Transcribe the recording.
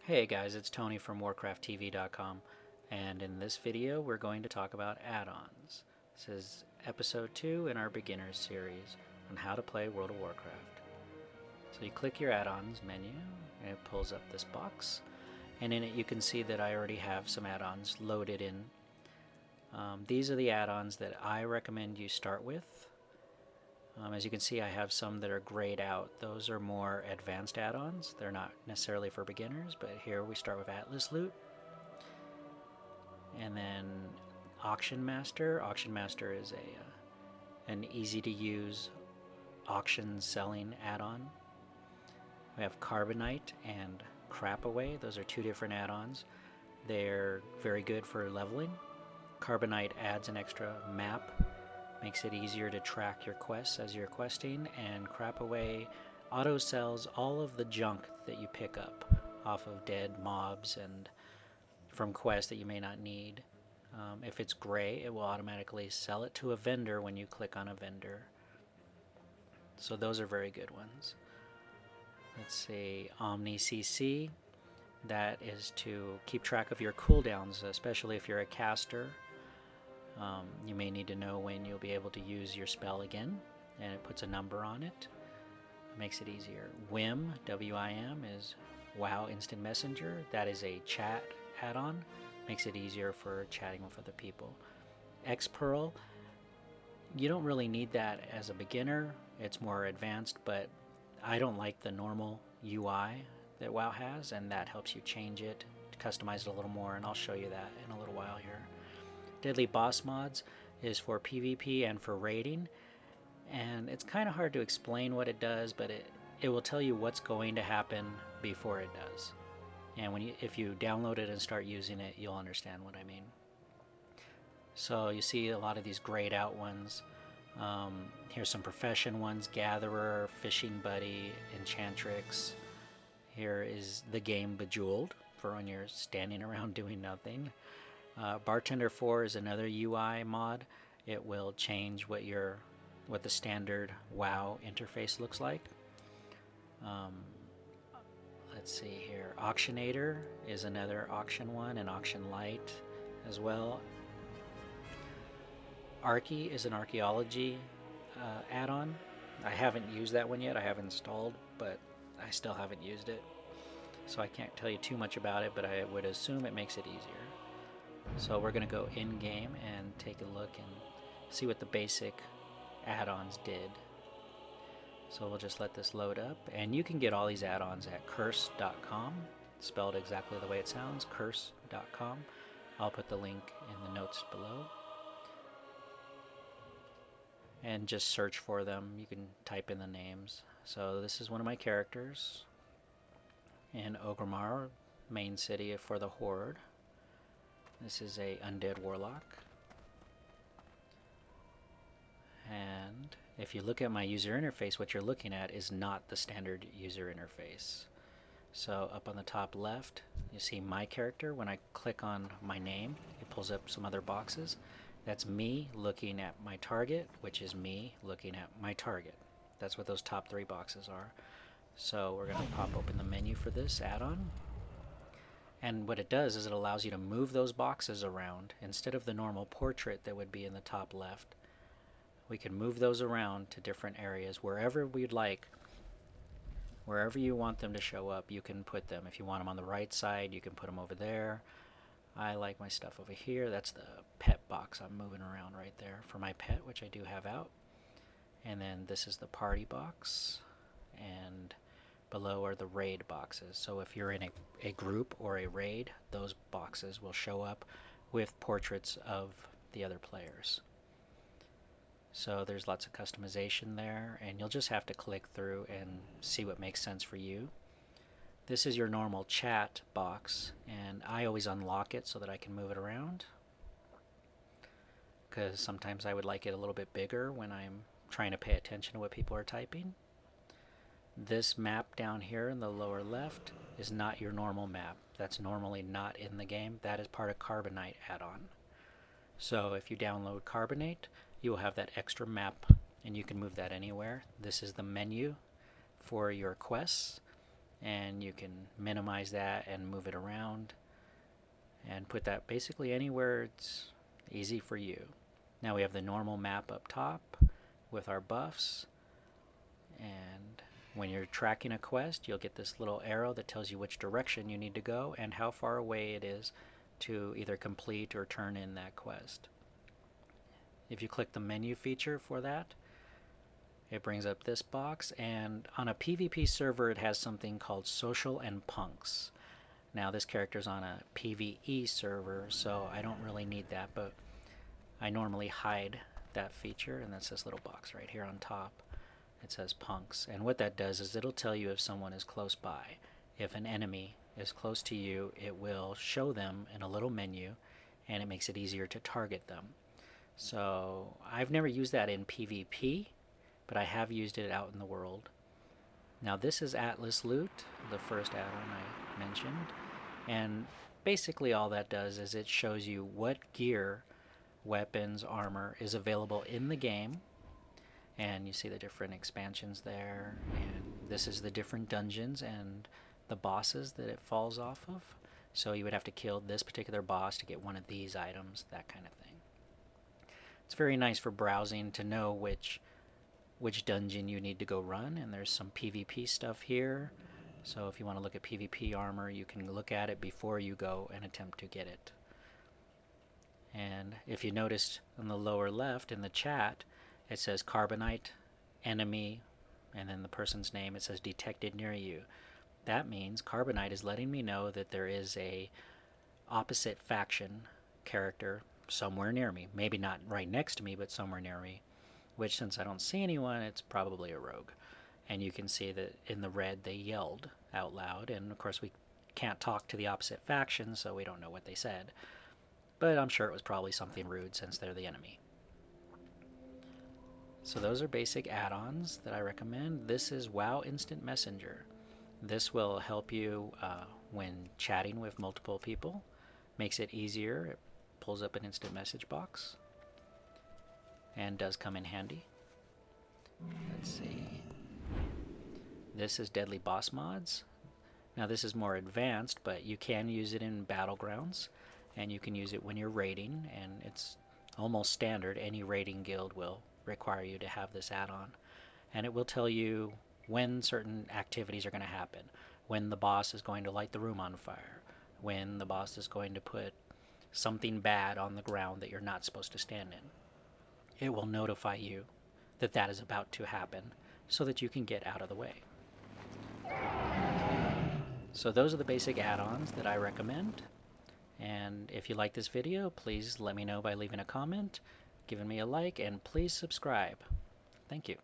Hey guys, it's Tony from WarcraftTV.com, and in this video we're going to talk about add-ons. This is episode 2 in our beginners series on how to play World of Warcraft. So you click your add-ons menu and it pulls up this box, and in it you can see that I already have some add-ons loaded in. These are the add-ons that I recommend you start with. As you can see, I have some that are grayed out. Those are more advanced add-ons. They're not necessarily for beginners, but here we start with Atlas Loot. And then Auction Master. Auction Master is an easy-to-use auction selling add-on. We have Carbonite and Crap Away. Those are two different add-ons. They're very good for leveling. Carbonite adds an extra map, makes it easier to track your quests as you're questing, and Crap Away auto sells all of the junk that you pick up off of dead mobs and from quests that you may not need. If it's gray, it will automatically sell it to a vendor when you click on a vendor. So those are very good ones. Let's see, Omni CC. That is to keep track of your cooldowns, especially if you're a caster. You may need to know when you'll be able to use your spell again, and it puts a number on it. It makes it easier. WIM, W-I-M, is WoW Instant Messenger. That is a chat add-on. Makes it easier for chatting with other people. Xpearl, you don't really need that as a beginner. It's more advanced, but I don't like the normal UI that WoW has, and that helps you change it, customize it a little more, and I'll show you that in a little while here. Deadly Boss Mods is for PvP and for raiding, and it's kind of hard to explain what it does, but it will tell you what's going to happen before it does. And if you download it and start using it, you'll understand what I mean. So you see a lot of these grayed out ones. Here's some profession ones: Gatherer, Fishing Buddy, Enchantrix. Here is the game Bejeweled, for when you're standing around doing nothing. Bartender 4 is another UI mod. It will change what the standard WoW interface looks like. Let's see here. Auctionator is another auction one, and Auction Light as well. Archy is an archaeology add-on. I haven't used that one yet. I have installed, but I still haven't used it, so I can't tell you too much about it, but I would assume it makes it easier. So we're going to go in-game and take a look and see what the basic add-ons did. So we'll just let this load up, and you can get all these add-ons at curse.com, spelled exactly the way it sounds, curse.com. I'll put the link in the notes below. And just search for them. You can type in the names. So this is one of my characters in Orgrimmar, main city for the Horde. This is a undead warlock. And if you look at my user interface, what you're looking at is not the standard user interface. So up on the top left, you see my character. When I click on my name, it pulls up some other boxes. That's me looking at my target, which is me looking at my target. That's what those top 3 boxes are. So we're going to pop open the menu for this add-on. And what it does is it allows you to move those boxes around. Instead of the normal portrait that would be in the top left, we can move those around to different areas wherever we'd like. Wherever you want them to show up, you can put them. If you want them on the right side, you can put them over there. I like my stuff over here. That's the pet box I'm moving around right there for my pet, which I do have out. And then this is the party box, and below are the raid boxes. So if you're in a group or a raid, those boxes will show up with portraits of the other players. So there's lots of customization there, and you'll just have to click through and see what makes sense for you. This is your normal chat box, and I always unlock it so that I can move it around, because sometimes I would like it a little bit bigger when I'm trying to pay attention to what people are typing. This map down here in the lower left is not your normal map. That's normally not in the game. That is part of Carbonite add-on. So if you download Carbonite, you will have that extra map, and you can move that anywhere. This is the menu for your quests, and you can minimize that and move it around and put that basically anywhere it's easy for you. Now we have the normal map up top with our buffs, and when you're tracking a quest, you'll get this little arrow that tells you which direction you need to go and how far away it is to either complete or turn in that quest. If you click the menu feature for that, it brings up this box, and on a PvP server it has something called social and punks. Now this character's on a PvE server, so I don't really need that, but I normally hide that feature, and that's this little box right here on top. It says punks, and what that does is it'll tell you if someone is close by. If an enemy is close to you, it will show them in a little menu, and it makes it easier to target them. So I've never used that in PvP, but I have used it out in the world. Now this is Atlas Loot, the first add-on I mentioned, and basically all that does is it shows you what gear, weapons, armor is available in the game, and you see the different expansions there, and this is the different dungeons and the bosses that it falls off of. So you would have to kill this particular boss to get one of these items, that kind of thing. It's very nice for browsing to know which dungeon you need to go run, and there's some PvP stuff here. So if you want to look at PvP armor, you can look at it before you go and attempt to get it. And if you noticed on the lower left in the chat, it says Carbonite, enemy, and then the person's name, it says detected near you. That means Carbonite is letting me know that there is a opposite faction character somewhere near me. Maybe not right next to me, but somewhere near me. Which, since I don't see anyone, it's probably a rogue. And you can see that in the red they yelled out loud, and of course we can't talk to the opposite faction, so we don't know what they said. But I'm sure it was probably something rude since they're the enemy. So those are basic add-ons that I recommend. This is WoW Instant Messenger. This will help you when chatting with multiple people. Makes it easier. It pulls up an instant message box and does come in handy. Let's see. This is Deadly Boss Mods. Now this is more advanced, but you can use it in Battlegrounds, and you can use it when you're raiding, and it's almost standard. Any raiding guild will require you to have this add-on, and it will tell you when certain activities are going to happen, when the boss is going to light the room on fire, when the boss is going to put something bad on the ground that you're not supposed to stand in. It will notify you that that is about to happen so that you can get out of the way. Okay. So those are the basic add-ons that I recommend, and if you like this video, please let me know by leaving a comment, giving me a like, and please subscribe. Thank you.